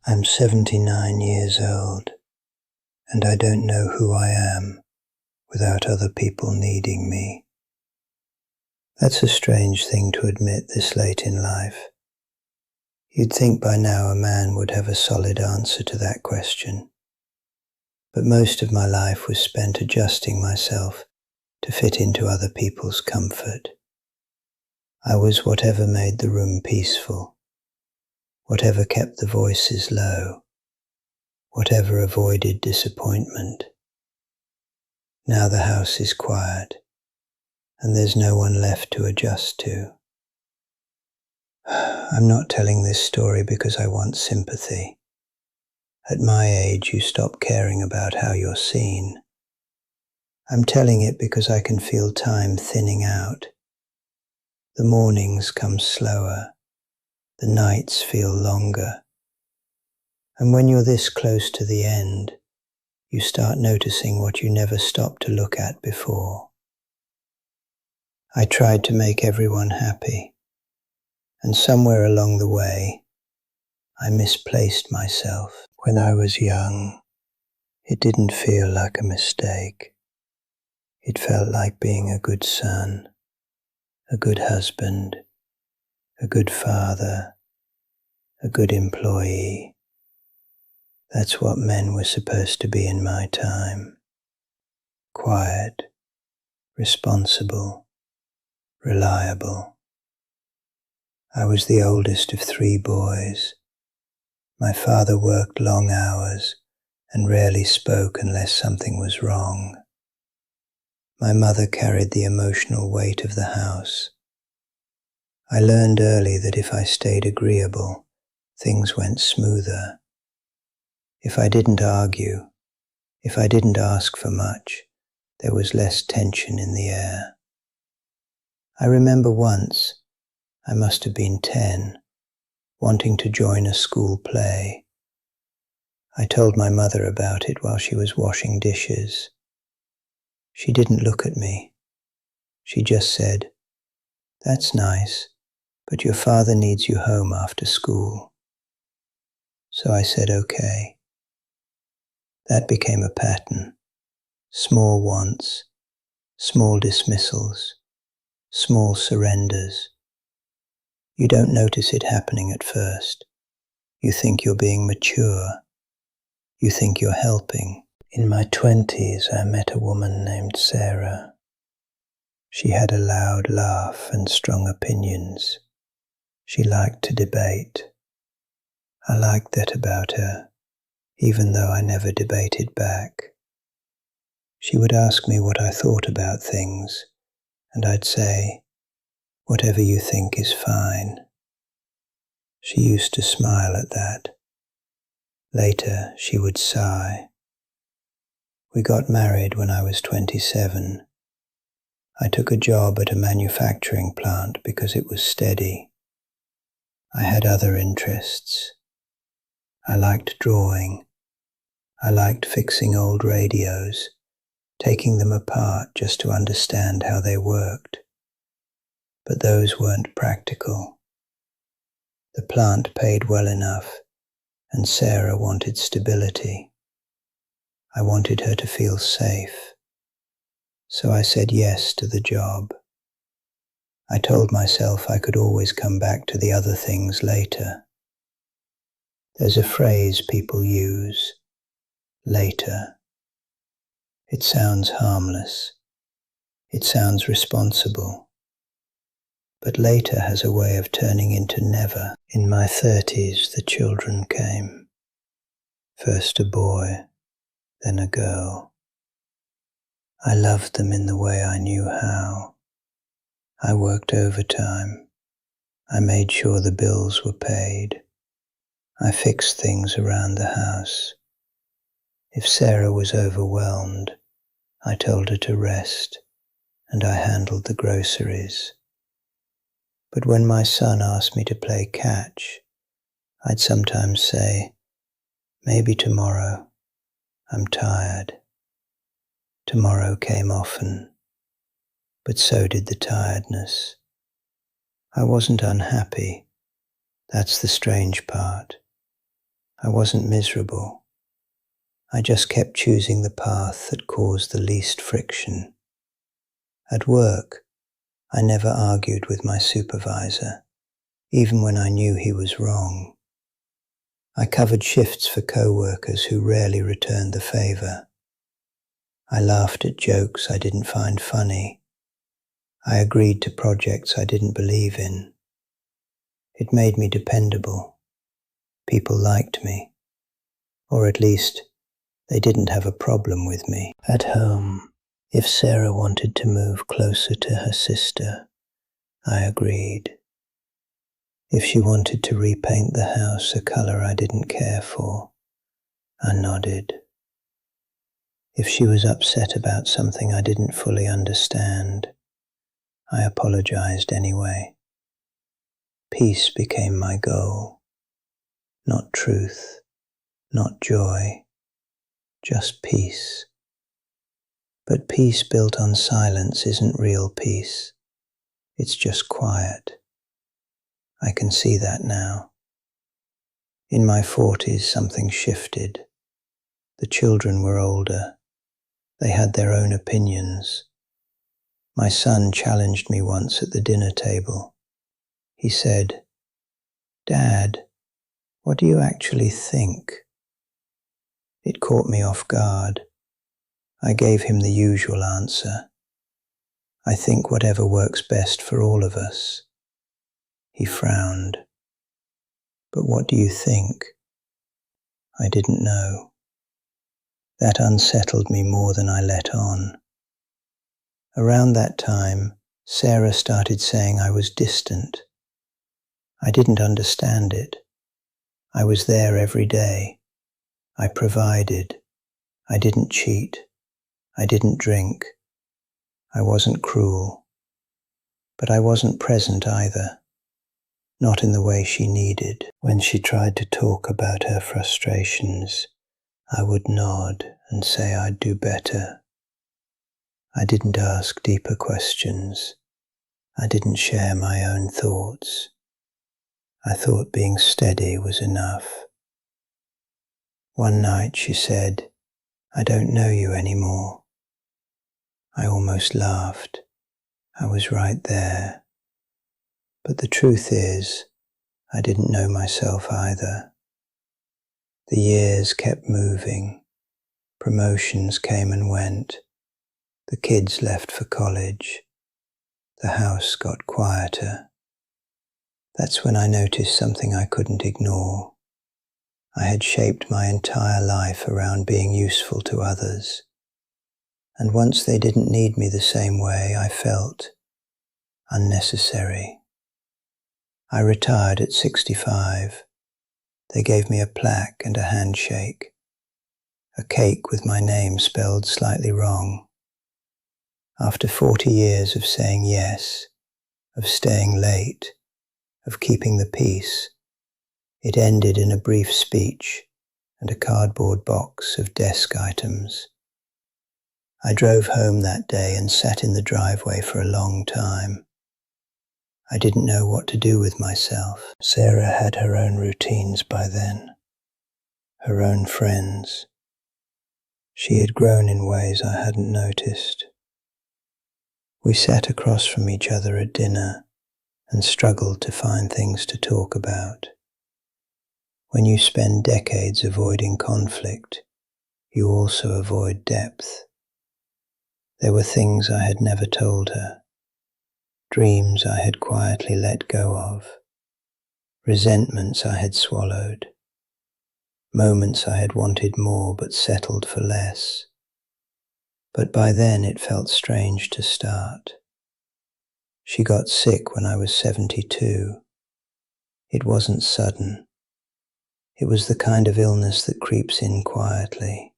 I'm 79 years old, and I don't know who I am without other people needing me. That's a strange thing to admit this late in life. You'd think by now a man would have a solid answer to that question. But most of my life was spent adjusting myself to fit into other people's comfort. I was whatever made the room peaceful, whatever kept the voices low, whatever avoided disappointment. Now the house is quiet, and there's no one left to adjust to. I'm not telling this story because I want sympathy. At my age, you stop caring about how you're seen. I'm telling it because I can feel time thinning out. The mornings come slower, the nights feel longer. And when you're this close to the end, you start noticing what you never stopped to look at before. I tried to make everyone happy, and somewhere along the way, I misplaced myself. When I was young, it didn't feel like a mistake. It felt like being a good son, a good husband, a good father, a good employee. That's what men were supposed to be in my time. Quiet, responsible, reliable. I was the oldest of 3 boys. My father worked long hours and rarely spoke unless something was wrong. My mother carried the emotional weight of the house. I learned early that if I stayed agreeable, things went smoother. If I didn't argue, if I didn't ask for much, there was less tension in the air. I remember once, I must have been 10, wanting to join a school play. I told my mother about it while she was washing dishes. She didn't look at me. She just said, "That's nice, but your father needs you home after school." So I said, okay. That became a pattern. Small wants, small dismissals, small surrenders. You don't notice it happening at first. You think you're being mature. You think you're helping. In my 20s, I met a woman named Sarah. She had a loud laugh and strong opinions. She liked to debate. I liked that about her, even though I never debated back. She would ask me what I thought about things, and I'd say, "Whatever you think is fine." She used to smile at that. Later, she would sigh. We got married when I was 27. I took a job at a manufacturing plant because it was steady. I had other interests. I liked drawing. I liked fixing old radios, taking them apart just to understand how they worked. But those weren't practical. The plant paid well enough, and Sarah wanted stability. I wanted her to feel safe. So I said yes to the job. I told myself I could always come back to the other things later. There's a phrase people use, later. It sounds harmless. It sounds responsible. But later has a way of turning into never. In my 30s, the children came. First a boy, then a girl. I loved them in the way I knew how. I worked overtime. I made sure the bills were paid. I fixed things around the house. If Sarah was overwhelmed, I told her to rest, and I handled the groceries. But when my son asked me to play catch, I'd sometimes say, "Maybe tomorrow. I'm tired." Tomorrow came often, but so did the tiredness. I wasn't unhappy. That's the strange part. I wasn't miserable. I just kept choosing the path that caused the least friction. At work, I never argued with my supervisor, even when I knew he was wrong. I covered shifts for co-workers who rarely returned the favor. I laughed at jokes I didn't find funny. I agreed to projects I didn't believe in. It made me dependable. People liked me, or at least they didn't have a problem with me. At home, if Sarah wanted to move closer to her sister, I agreed. If she wanted to repaint the house a color I didn't care for, I nodded. If she was upset about something I didn't fully understand, I apologized anyway. Peace became my goal. Not truth, not joy, just peace. But peace built on silence isn't real peace. It's just quiet. I can see that now. In my 40s, something shifted. The children were older. They had their own opinions. My son challenged me once at the dinner table. He said, "Dad, what do you actually think?" It caught me off guard. I gave him the usual answer. I think whatever works best for all of us. He frowned. But what do you think? I didn't know. That unsettled me more than I let on. Around that time, Sarah started saying I was distant. I didn't understand it. I was there every day. I provided. I didn't cheat. I didn't drink. I wasn't cruel. But I wasn't present either. Not in the way she needed. When she tried to talk about her frustrations, I would nod and say I'd do better. I didn't ask deeper questions. I didn't share my own thoughts. I thought being steady was enough. One night she said, "I don't know you anymore." I almost laughed. I was right there. But the truth is, I didn't know myself either. The years kept moving. Promotions came and went. The kids left for college. The house got quieter. That's when I noticed something I couldn't ignore. I had shaped my entire life around being useful to others. And once they didn't need me the same way, I felt unnecessary. I retired at 65. They gave me a plaque and a handshake. A cake with my name spelled slightly wrong. After 40 years of saying yes, of staying late, of keeping the peace, it ended in a brief speech and a cardboard box of desk items. I drove home that day and sat in the driveway for a long time. I didn't know what to do with myself. Sarah had her own routines by then, her own friends. She had grown in ways I hadn't noticed. We sat across from each other at dinner and struggled to find things to talk about. When you spend decades avoiding conflict, you also avoid depth. There were things I had never told her, dreams I had quietly let go of, resentments I had swallowed, moments I had wanted more but settled for less. But by then it felt strange to start. She got sick when I was 72. It wasn't sudden. It was the kind of illness that creeps in quietly.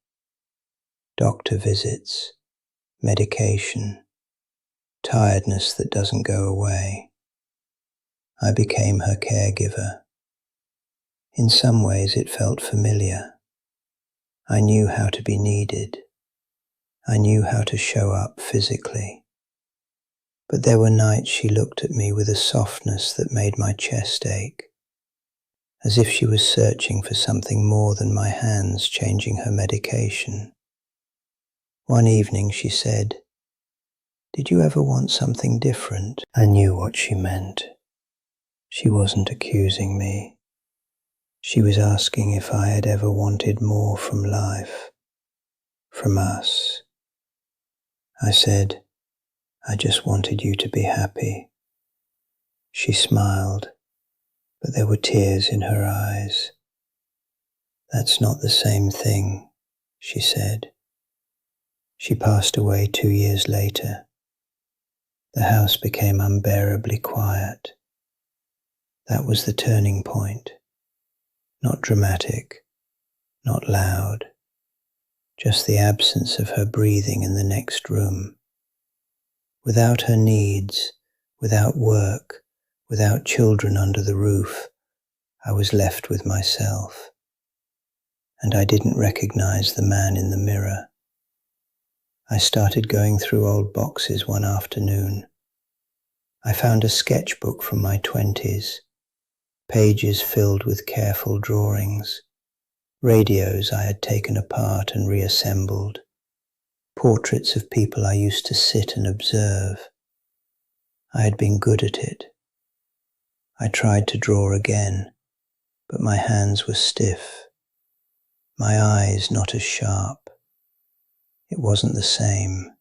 Doctor visits, medication, tiredness that doesn't go away. I became her caregiver. In some ways it felt familiar. I knew how to be needed. I knew how to show up physically. But there were nights she looked at me with a softness that made my chest ache. as if she was searching for something more than my hands changing her medication. One evening she said, "Did you ever want something different?" I knew what she meant. She wasn't accusing me. She was asking if I had ever wanted more from life, from us. I said, "I just wanted you to be happy." She smiled, but there were tears in her eyes. "That's not the same thing," she said. She passed away 2 years later. The house became unbearably quiet. That was the turning point. Not dramatic, not loud, just the absence of her breathing in the next room. Without her needs, without work, without children under the roof, I was left with myself. And I didn't recognize the man in the mirror. I started going through old boxes one afternoon. I found a sketchbook from my 20s, pages filled with careful drawings, radios I had taken apart and reassembled, portraits of people I used to sit and observe. I had been good at it. I tried to draw again, but my hands were stiff, my eyes not as sharp. It wasn't the same.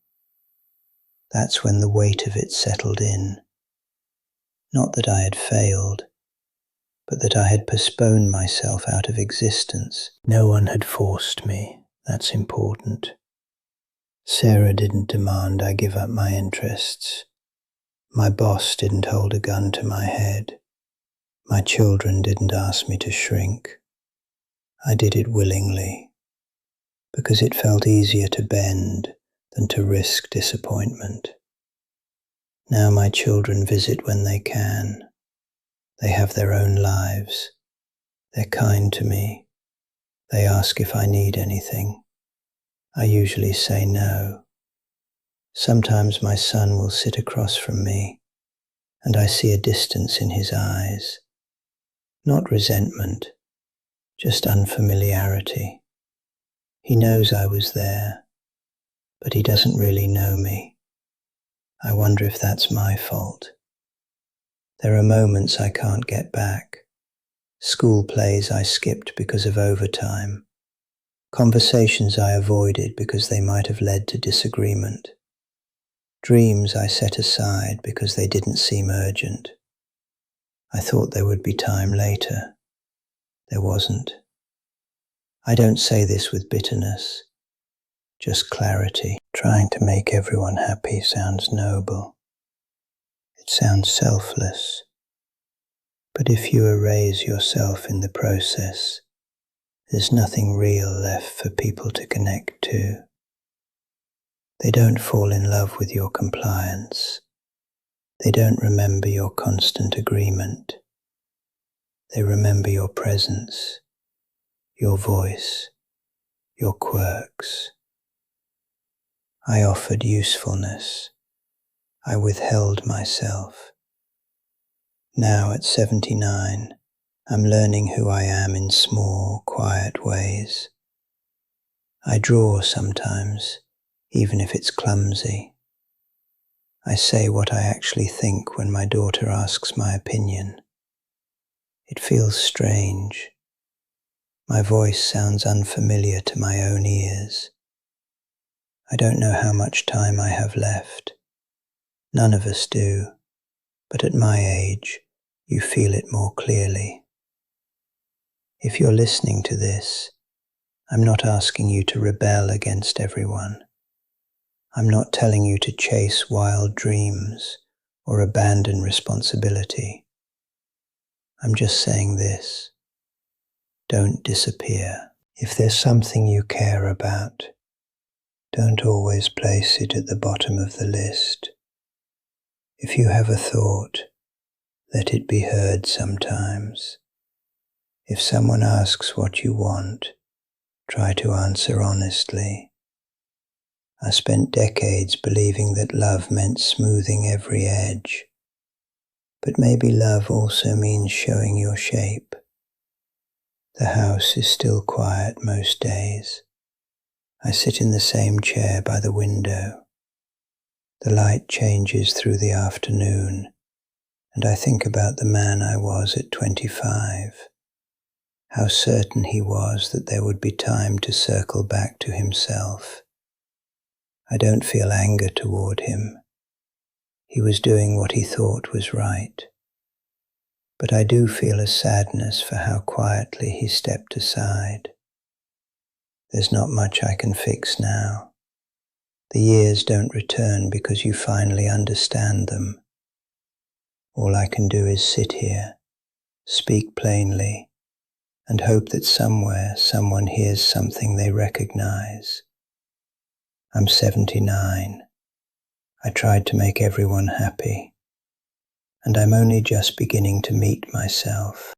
That's when the weight of it settled in. Not that I had failed, but that I had postponed myself out of existence. No one had forced me, that's important. Sarah didn't demand I give up my interests. My boss didn't hold a gun to my head. My children didn't ask me to shrink. I did it willingly, because it felt easier to bend than to risk disappointment. Now my children visit when they can. They have their own lives. They're kind to me. They ask if I need anything. I usually say no. Sometimes my son will sit across from me, and I see a distance in his eyes. Not resentment, just unfamiliarity. He knows I was there, but he doesn't really know me. I wonder if that's my fault. There are moments I can't get back. School plays I skipped because of overtime. Conversations I avoided because they might have led to disagreement. Dreams I set aside because they didn't seem urgent. I thought there would be time later. There wasn't. I don't say this with bitterness, just clarity. Trying to make everyone happy sounds noble. It sounds selfless. But if you erase yourself in the process, there's nothing real left for people to connect to. They don't fall in love with your compliance. They don't remember your constant agreement. They remember your presence, your voice, your quirks. I offered usefulness. I withheld myself. Now at 79, I'm learning who I am in small, quiet ways. I draw sometimes, even if it's clumsy. I say what I actually think when my daughter asks my opinion. It feels strange. My voice sounds unfamiliar to my own ears. I don't know how much time I have left. None of us do, but at my age, you feel it more clearly. If you're listening to this, I'm not asking you to rebel against everyone. I'm not telling you to chase wild dreams or abandon responsibility. I'm just saying this: don't disappear. If there's something you care about, don't always place it at the bottom of the list. If you have a thought, let it be heard sometimes. If someone asks what you want, try to answer honestly. I spent decades believing that love meant smoothing every edge. But maybe love also means showing your shape, The house is still quiet most days. I sit in the same chair by the window. The light changes through the afternoon, and I think about the man I was at 25, how certain he was that there would be time to circle back to himself. I don't feel anger toward him. He was doing what he thought was right. But I do feel a sadness for how quietly he stepped aside. There's not much I can fix now. The years don't return because you finally understand them. All I can do is sit here, speak plainly, and hope that somewhere someone hears something they recognize. I'm 79. I tried to make everyone happy, and I'm only just beginning to meet myself.